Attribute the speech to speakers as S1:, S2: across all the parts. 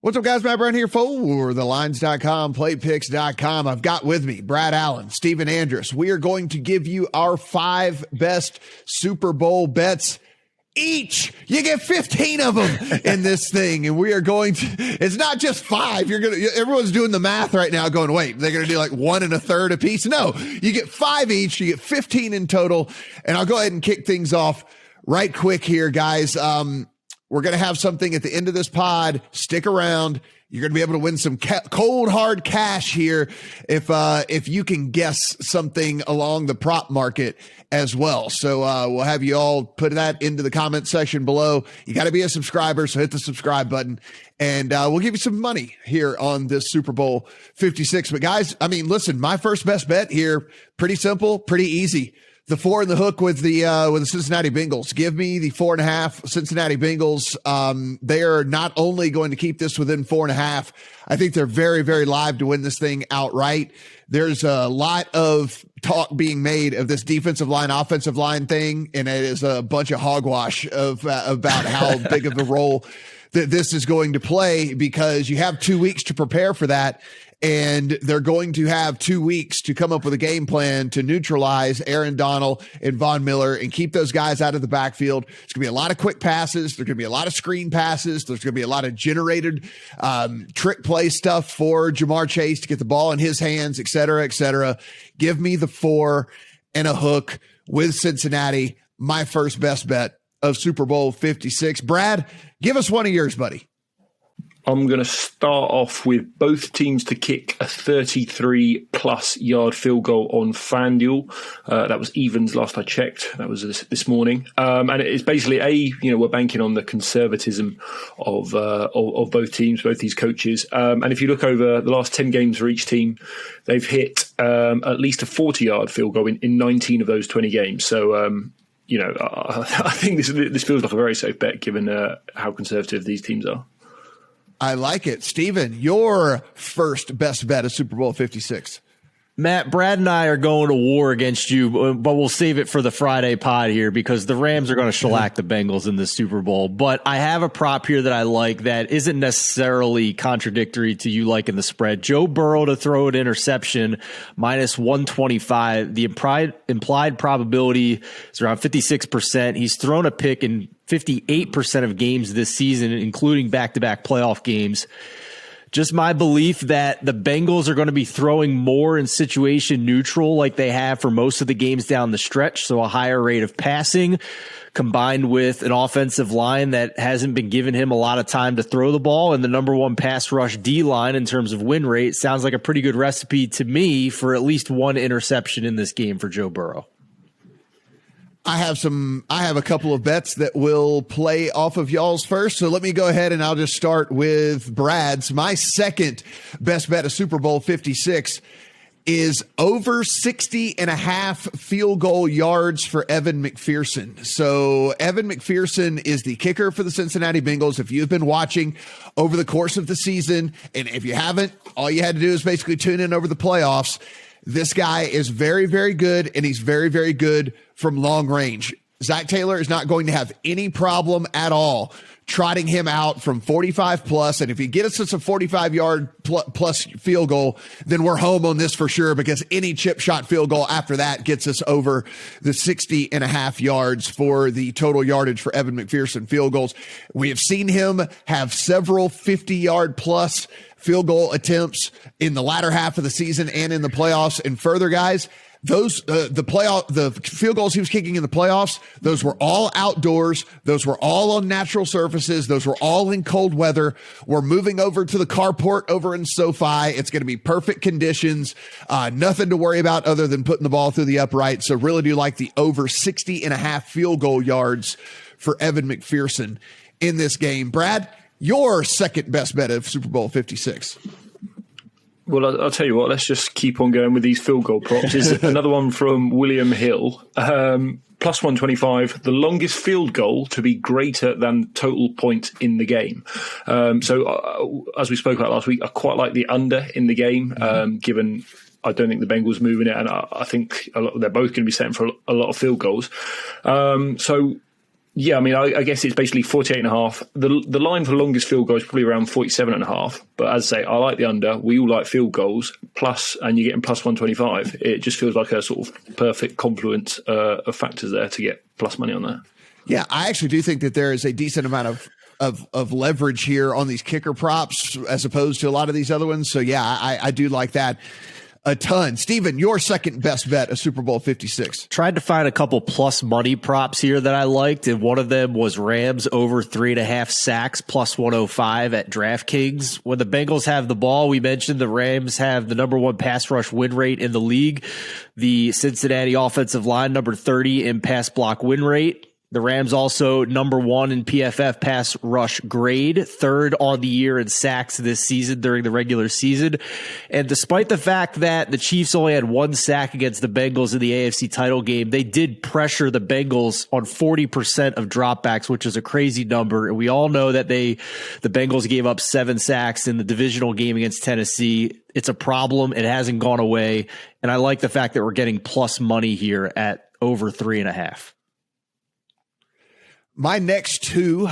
S1: What's up, guys? Matt Brown here for thelines.com, playpicks.com. I've got with me Brad Allen, Steven Andrus. We are going to give you our 5 best Super Bowl bets each. You get 15 of them in this thing, and we are going to, it's not just 5. Everyone's doing the math right now going, wait, they're going to do like 1 1/3 a piece. No, you get 5 each. You get 15 in total. And I'll go ahead and kick things off right quick here, guys. We're going to have something at the end of this pod. Stick around. You're going to be able to win some cold, hard cash here if you can guess something along the prop market as well. So we'll have you all put that into the comment section below. You got to be a subscriber, so hit the subscribe button, and we'll give you some money here on this Super Bowl 56. But guys, I mean, listen, my first best bet here, pretty simple, pretty easy. The 4 in the hook with the Cincinnati Bengals. Give me the 4.5 Cincinnati Bengals. They are not only going to keep this within 4.5. I think they're very, very live to win this thing outright. There's a lot of talk being made of this defensive line, offensive line thing, and it is a bunch of hogwash about how big of a role that this is going to play, because you have 2 weeks to prepare for that. And they're going to have 2 weeks to come up with a game plan to neutralize Aaron Donald and Von Miller and keep those guys out of the backfield. There's going to be a lot of quick passes. There's going to be a lot of screen passes. There's going to be a lot of generated trick play stuff for Jamar Chase to get the ball in his hands, et cetera, et cetera. Give me the 4 and a hook with Cincinnati, my first best bet of Super Bowl 56. Brad, give us one of yours, buddy.
S2: I'm going to start off with both teams to kick a 33-plus yard field goal on FanDuel. That was evens last I checked. That was this morning. And it's basically we're banking on the conservatism of both teams, both these coaches. And if you look over the last 10 games for each team, they've hit at least a 40-yard field goal in 19 of those 20 games. So, I think this feels like a very safe bet given how conservative these teams are.
S1: I like it. Steven, your first best bet of Super Bowl 56.
S3: Matt, Brad and I are going to war against you, but we'll save it for the Friday pod here because the Rams are going to shellac the Bengals in the Super Bowl. But I have a prop here that I like that isn't necessarily contradictory to you liking the spread. Joe Burrow to throw an interception, minus 125. The implied probability is around 56%. He's thrown a pick in 58% of games this season, including back-to-back playoff games. Just my belief that the Bengals are going to be throwing more in situation neutral like they have for most of the games down the stretch. So a higher rate of passing combined with an offensive line that hasn't been giving him a lot of time to throw the ball, and the number 1 pass rush D line in terms of win rate sounds like a pretty good recipe to me for at least 1 interception in this game for Joe Burrow.
S1: I have a couple of bets that will play off of y'all's first. So let me go ahead and I'll just start with Brad's. My second best bet of Super Bowl 56 is over 60.5 field goal yards for Evan McPherson. So Evan McPherson is the kicker for the Cincinnati Bengals. If you've been watching over the course of the season, and if you haven't, all you had to do is basically tune in over the playoffs. This guy is very, very good, and he's very, very good from long range. Zach Taylor is not going to have any problem at all trotting him out from 45 plus. And if he gets us a 45-yard plus field goal, then we're home on this for sure, because any chip shot field goal after that gets us over the 60.5 yards for the total yardage for Evan McPherson field goals. We have seen him have several 50-yard plus field goal attempts in the latter half of the season and in the playoffs. And further, guys, those the field goals he was kicking in the playoffs, those were all outdoors. Those were all on natural surfaces. Those were all in cold weather. We're moving over to the carport over in SoFi. It's going to be perfect conditions. Nothing to worry about other than putting the ball through the upright. So really do like the over 60.5 field goal yards for Evan McPherson in this game. Brad, your second best bet of Super Bowl 56.
S2: Well, I'll tell you what, let's just keep on going with these field goal props. Is another one from William Hill. Plus 125, the longest field goal to be greater than total points in the game. So as we spoke about last week, I quite like the under in the game, given I don't think the Bengals moving it, and I think they're both going to be setting for a lot of field goals. So Yeah, I mean, I guess it's basically 48.5. The line for the longest field goal is probably around 47.5. But as I say, I like the under. We all like field goals, plus, and you're getting plus 125. It just feels like a sort of perfect confluence of factors there to get plus money on that.
S1: Yeah, I actually do think that there is a decent amount of leverage here on these kicker props as opposed to a lot of these other ones. So yeah, I do like that a ton. Steven, your second best bet of Super Bowl 56.
S3: Tried to find a couple plus money props here that I liked, and one of them was Rams over 3.5 sacks plus 105 at DraftKings. When the Bengals have the ball, we mentioned the Rams have the number 1 pass rush win rate in the league. The Cincinnati offensive line, number 30 in pass block win rate. The Rams also number 1 in PFF pass rush grade, third on the year in sacks this season during the regular season. And despite the fact that the Chiefs only had 1 sack against the Bengals in the AFC title game, they did pressure the Bengals on 40% of dropbacks, which is a crazy number. And we all know that the Bengals gave up 7 sacks in the divisional game against Tennessee. It's a problem. It hasn't gone away. And I like the fact that we're getting plus money here at over 3.5.
S1: My next two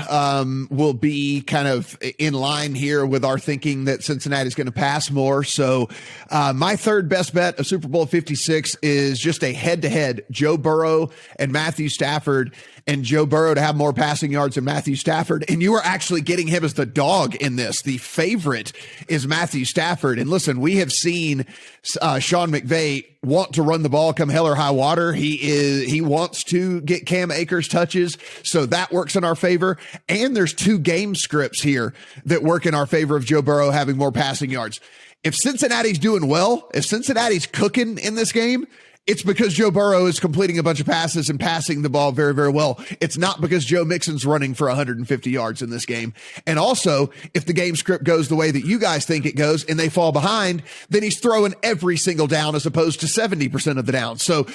S1: will be kind of in line here with our thinking that Cincinnati is going to pass more. So my third best bet of Super Bowl 56 is just a head-to-head Joe Burrow and Matthew Stafford, and Joe Burrow to have more passing yards than Matthew Stafford. And you are actually getting him as the dog in this. The favorite is Matthew Stafford. And listen, we have seen Sean McVay want to run the ball come hell or high water. He wants to get Cam Akers touches. So that works in our favor. And there's 2 game scripts here that work in our favor of Joe Burrow having more passing yards. If Cincinnati's doing well, if Cincinnati's cooking in this game, it's because Joe Burrow is completing a bunch of passes and passing the ball very, very well. It's not because Joe Mixon's running for 150 yards in this game. And also, if the game script goes the way that you guys think it goes and they fall behind, then he's throwing every single down as opposed to 70% of the down. So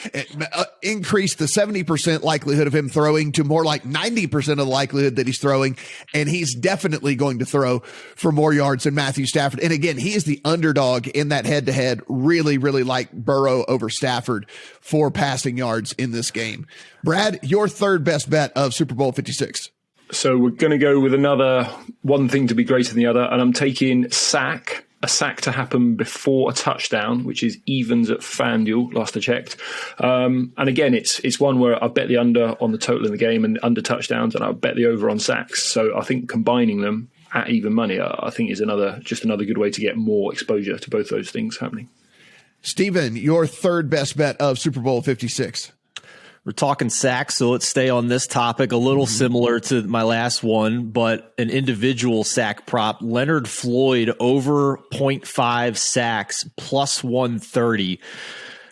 S1: increase the 70% likelihood of him throwing to more like 90% of the likelihood that he's throwing. And he's definitely going to throw for more yards than Matthew Stafford. And again, he is the underdog in that head-to-head. Really, really like Burrow over Stafford for passing yards in this game. Brad, your third best bet of Super Bowl 56.
S2: So we're going to go with another one thing to be greater than the other, and I'm taking a sack to happen before a touchdown, which is evens at FanDuel, last I checked. And again, it's one where I bet the under on the total in the game and under touchdowns, and I bet the over on sacks. So I think combining them at even money, I think is another good way to get more exposure to both those things happening.
S1: Steven, your third best bet of Super Bowl 56.
S3: We're talking sacks, so let's stay on this topic. A little similar to my last one, but an individual sack prop. Leonard Floyd over 0.5 sacks plus 130.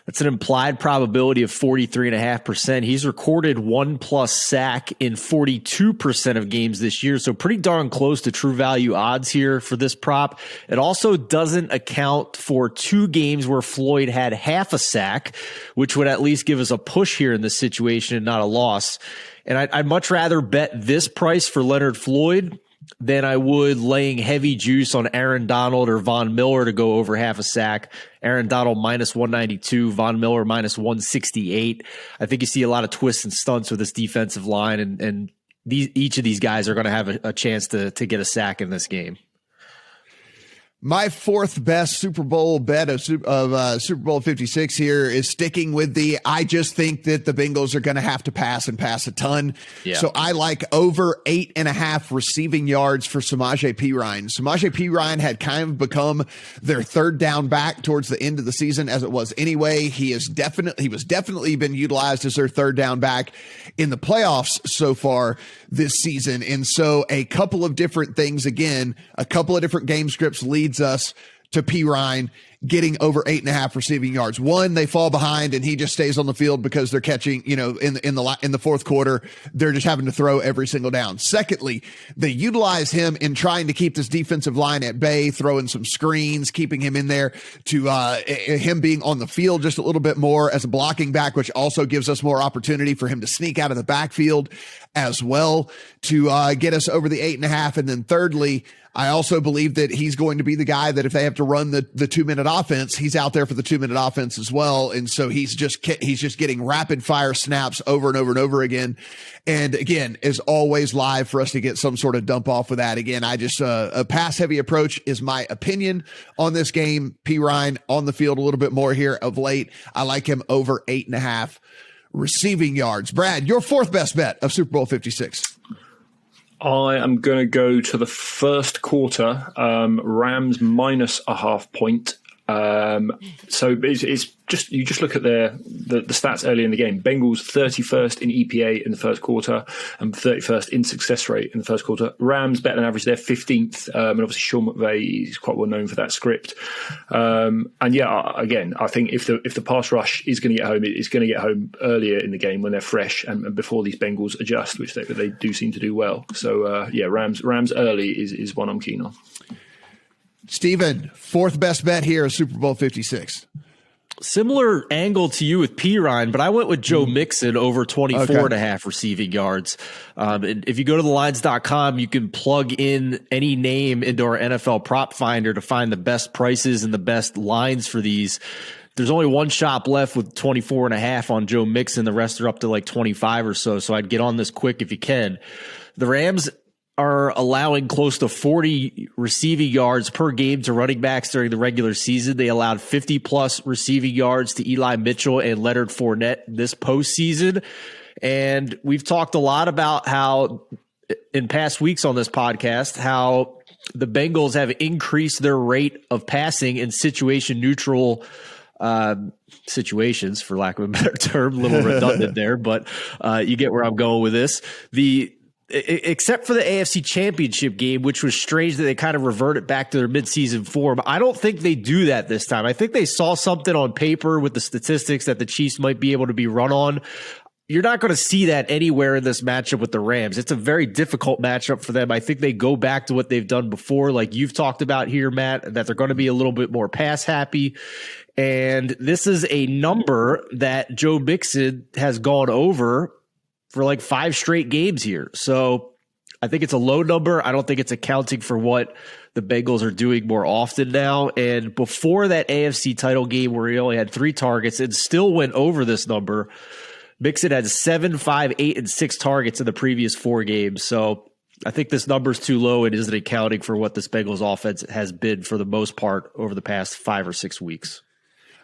S3: That's an implied probability of 43.5%. He's recorded 1+ sack in 42% of games this year. So pretty darn close to true value odds here for this prop. It also doesn't account for 2 games where Floyd had half a sack, which would at least give us a push here in this situation and not a loss. And I'd much rather bet this price for Leonard Floyd than I would laying heavy juice on Aaron Donald or Von Miller to go over half a sack. Aaron Donald minus 192, Von Miller minus 168. I think you see a lot of twists and stunts with this defensive line, and each of these guys are going to have a chance to get a sack in this game.
S1: My fourth best Super Bowl bet of Super Bowl 56 here is sticking with I just think that the Bengals are going to have to pass and pass a ton. Yeah. So I like over 8.5 receiving yards for Samaje Perine. Samaje Perine had kind of become their third down back towards the end of the season, as it was anyway. He was definitely been utilized as their third down back in the playoffs so far this season. And so a couple of different things, again, a couple of different game scripts leads us to Perine getting over 8.5 receiving yards. One, they fall behind and he just stays on the field because they're catching, in the fourth quarter, they're just having to throw every single down. Secondly, they utilize him in trying to keep this defensive line at bay, throwing some screens, keeping him in there to him being on the field just a little bit more as a blocking back, which also gives us more opportunity for him to sneak out of the backfield as well to get us over the 8.5. And then thirdly, I also believe that he's going to be the guy that if they have to run the 2-minute offense, he's out there for the 2-minute offense as well. And so he's just getting rapid fire snaps over and over and over again. And again, is always live for us to get some sort of dump off with that. Again, I just, a pass heavy approach is my opinion on this game. P. Ryan on the field a little bit more here of late. I like him over 8.5 receiving yards. Brad, your fourth best bet of Super Bowl 56.
S2: I am going to go to the first quarter, Rams minus a half point. So it's just, you just look at the stats early in the game. Bengals 31st in EPA in the first quarter and 31st in success rate in the first quarter. Rams better than average, they're 15th. And obviously Sean McVay is quite well known for that script. And yeah, again, I think if the pass rush is going to get home, it's going to get home earlier in the game when they're fresh and before these Bengals adjust, which they do seem to do well. So yeah, Rams early is one I'm keen on.
S1: Steven, fourth best bet here is Super Bowl 56.
S3: Similar angle to you with P. Ryan, but I went with Joe Mixon over 24.5 receiving yards. And if you go to thelines.com, you can plug in any name into our NFL prop finder to find the best prices and the best lines for these. There's only one shop left with 24.5 on Joe Mixon. The rest are up to like 25 or so. So I'd get on this quick if you can. The Rams are allowing close to 40 receiving yards per game to running backs during the regular season. They allowed 50-plus receiving yards to Eli Mitchell and Leonard Fournette this postseason. And we've talked a lot about how, in past weeks on this podcast, how the Bengals have increased their rate of passing in situation-neutral situations, for lack of a better term. A little redundant there, but you get where I'm going with this. Except for the AFC Championship game, which was strange that they kind of reverted back to their midseason form. I don't think they do that this time. I think they saw something on paper with the statistics that the Chiefs might be able to be run on. You're not going to see that anywhere in this matchup with the Rams. It's a very difficult matchup for them. I think they go back to what they've done before, like you've talked about here, Matt, that they're going to be a little bit more pass happy. And this is a number that Joe Mixon has gone over for like 5 straight games here. So I think it's a low number. I don't think it's accounting for what the Bengals are doing more often now. And before that AFC title game where he only had 3 targets and still went over this number, Mixon had 7, 5, 8, and 6 targets in the previous 4 games. So I think this number is too low and isn't accounting for what this Bengals offense has been for the most part over the past 5 or 6 weeks.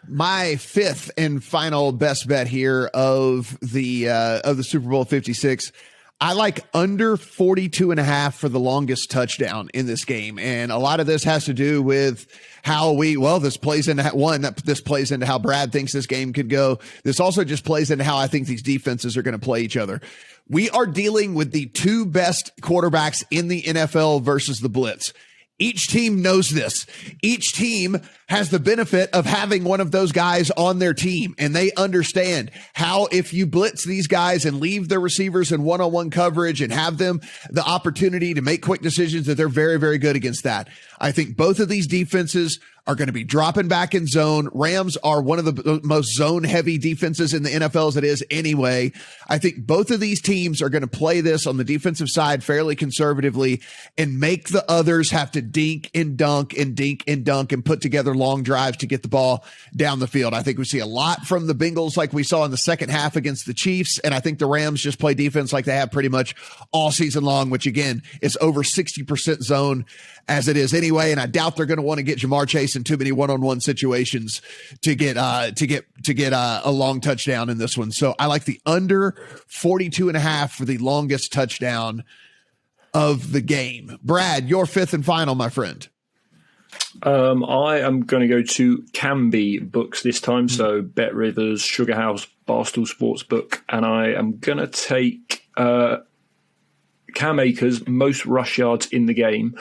S1: My fifth and final best bet here of the Super Bowl 56. I like under 42.5 for the longest touchdown in this game. And a lot of this has to do with how this plays into how Brad thinks this game could go. This also just plays into how I think these defenses are going to play each other. We are dealing with the 2 best quarterbacks in the NFL versus the blitz. Each team knows this. Each team has the benefit of having one of those guys on their team, and they understand how if you blitz these guys and leave their receivers in one-on-one coverage and have them the opportunity to make quick decisions, that they're very, very good against that. I think both of these defenses are going to be dropping back in zone. Rams are one of the most zone-heavy defenses in the NFL as it is anyway. I think both of these teams are going to play this on the defensive side fairly conservatively and make the others have to dink and dunk and put together long drives to get the ball down the field. I think we see a lot from the Bengals like we saw in the second half against the Chiefs, and I think the Rams just play defense like they have pretty much all season long, which again is over 60% zone as it is anyway. And I doubt they're going to want to get Jamar Chase in too many one-on-one situations to get a long touchdown in this one. So I like the under 42.5 for the longest touchdown of the game. Brad, your fifth and final, my friend.
S2: I am going to go to Canby Books this time. So Bet Rivers, Sugar House, Barstool Sportsbook, and I am going to take Cam Akers, most rush yards in the game,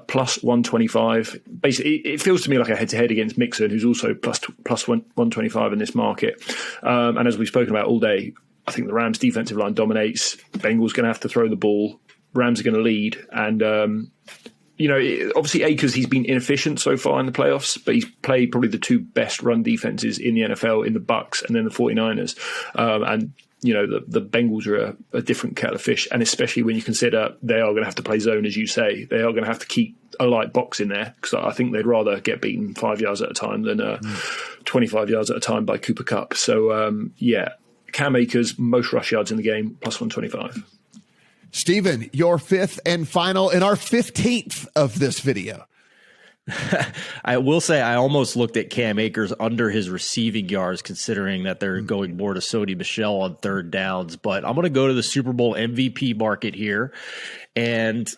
S2: plus 125. Basically, it feels to me like a head-to-head against Mixon, who's also plus 125 in this market. And as we've spoken about all day, I think the Rams' defensive line dominates. Bengals going to have to throw the ball. Rams are going to lead. And, obviously Akers, he's been inefficient so far in the playoffs, but he's played probably the 2 best run defenses in the NFL in the Bucs and then the 49ers. The Bengals are a different kettle of fish, and especially when you consider they are going to have to play zone, as you say. They are going to have to keep a light box in there because I think they'd rather get beaten 5 yards at a time than 25 yards at a time by Cooper Kupp. So, Cam Akers, most rush yards in the game, plus 125.
S1: Stephen, your fifth and final and our 15th of this video.
S3: I will say I almost looked at Cam Akers under his receiving yards, considering that they're going more to Sony Michel on third downs. But I'm going to go to the Super Bowl MVP market here. And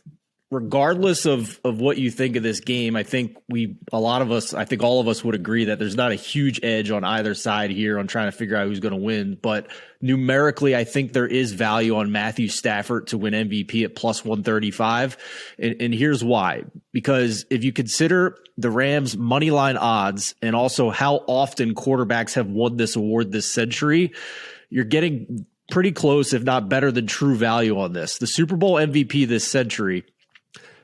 S3: regardless of what you think of this game, I think all of us would agree that there's not a huge edge on either side here on trying to figure out who's going to win. But numerically, I think there is value on Matthew Stafford to win MVP at plus 135. And here's why. Because if you consider the Rams' money line odds and also how often quarterbacks have won this award this century, you're getting pretty close, if not better than true value on this. The Super Bowl MVP this century,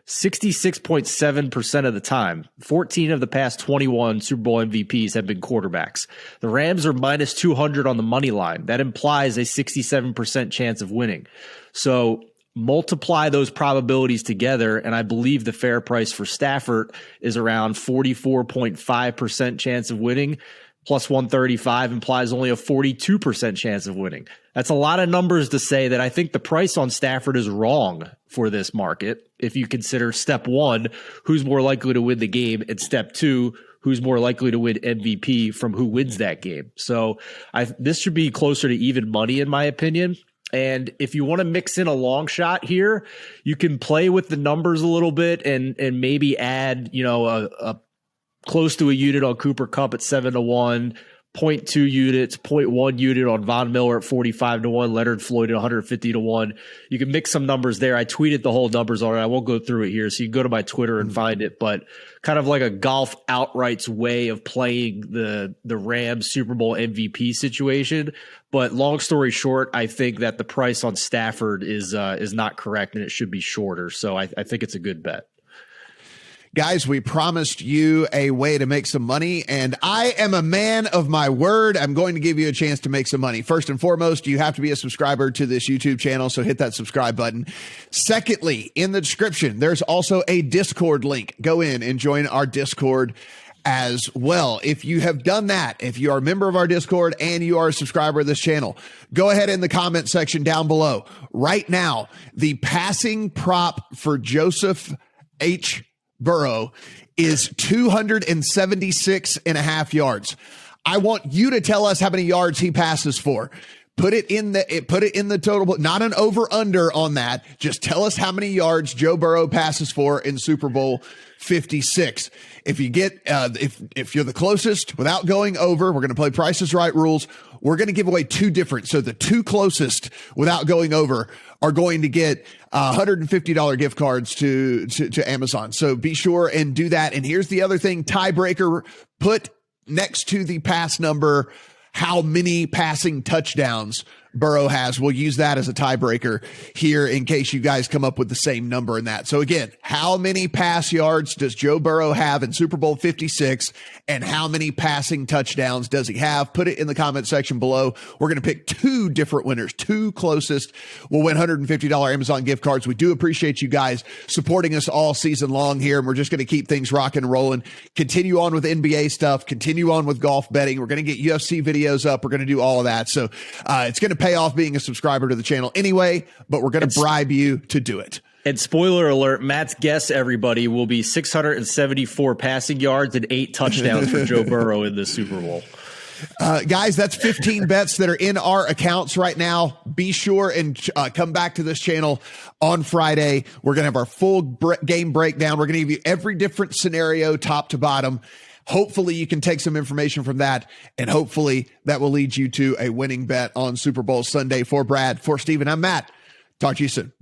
S3: 66.7% of the time, 14 of the past 21 Super Bowl MVPs have been quarterbacks. The Rams are minus 200 on the money line. That implies a 67% chance of winning. So multiply those probabilities together, and I believe the fair price for Stafford is around 44.5% chance of winning. Plus 135 implies only a 42% chance of winning. That's a lot of numbers to say that I think the price on Stafford is wrong for this market. If you consider step one, who's more likely to win the game, and step two, who's more likely to win MVP from who wins that game. So this should be closer to even money in my opinion. And if you want to mix in a long shot here, you can play with the numbers a little bit and maybe add, a close to a unit on Cooper Kupp at 7-1, 0.2 units, 0.1 unit on Von Miller at 45-1, Leonard Floyd at 150-1. You can mix some numbers there. I tweeted the whole numbers already. I won't go through it here, so you can go to my Twitter and find it. But kind of like a golf outrights way of playing the Rams Super Bowl MVP situation. But long story short, I think that the price on Stafford is not correct, and it should be shorter. So I think it's a good bet.
S1: Guys, we promised you a way to make some money, and I am a man of my word. I'm going to give you a chance to make some money. First and foremost, you have to be a subscriber to this YouTube channel, so hit that subscribe button. Secondly, in the description, there's also a Discord link. Go in and join our Discord as well. If you have done that, if you are a member of our Discord and you are a subscriber of this channel, go ahead in the comment section down below. Right now, the passing prop for Joseph H. Burrow is 276.5 yards. I want you to tell us how many yards he passes for. Put it in the total, not an over under on that. Just tell us how many yards Joe Burrow passes for in Super Bowl 56. If you get, if you're the closest without going over, we're going to play Price is Right rules. We're going to give away two different. So the two closest without going over are going to get $150 gift cards to Amazon. So be sure and do that. And here's the other thing, tiebreaker, put next to the pass number how many passing touchdowns Burrow has. We'll use that as a tiebreaker here in case you guys come up with the same number in that. So again, how many pass yards does Joe Burrow have in Super Bowl 56 and how many passing touchdowns does he have? Put it in the comment section below. We're going to pick two different winners. Two closest will win $150 Amazon gift cards. We do appreciate you guys supporting us all season long here. And we're just going to keep things rocking and rolling. Continue on with NBA stuff. Continue on with golf betting. We're going to get UFC videos up. We're going to do all of that. So it's going to pay off being a subscriber to the channel anyway, but we're going to bribe you to do it.
S3: And spoiler alert, Matt's guess, everybody, will be 674 passing yards and 8 touchdowns for Joe Burrow in the Super Bowl.
S1: Guys, that's 15 bets that are in our accounts right now. Be sure and come back to this channel on Friday. We're going to have our full game breakdown. We're going to give you every different scenario, top to bottom. Hopefully you can take some information from that, and hopefully that will lead you to a winning bet on Super Bowl Sunday. For Brad, for Steven, I'm Matt. Talk to you soon.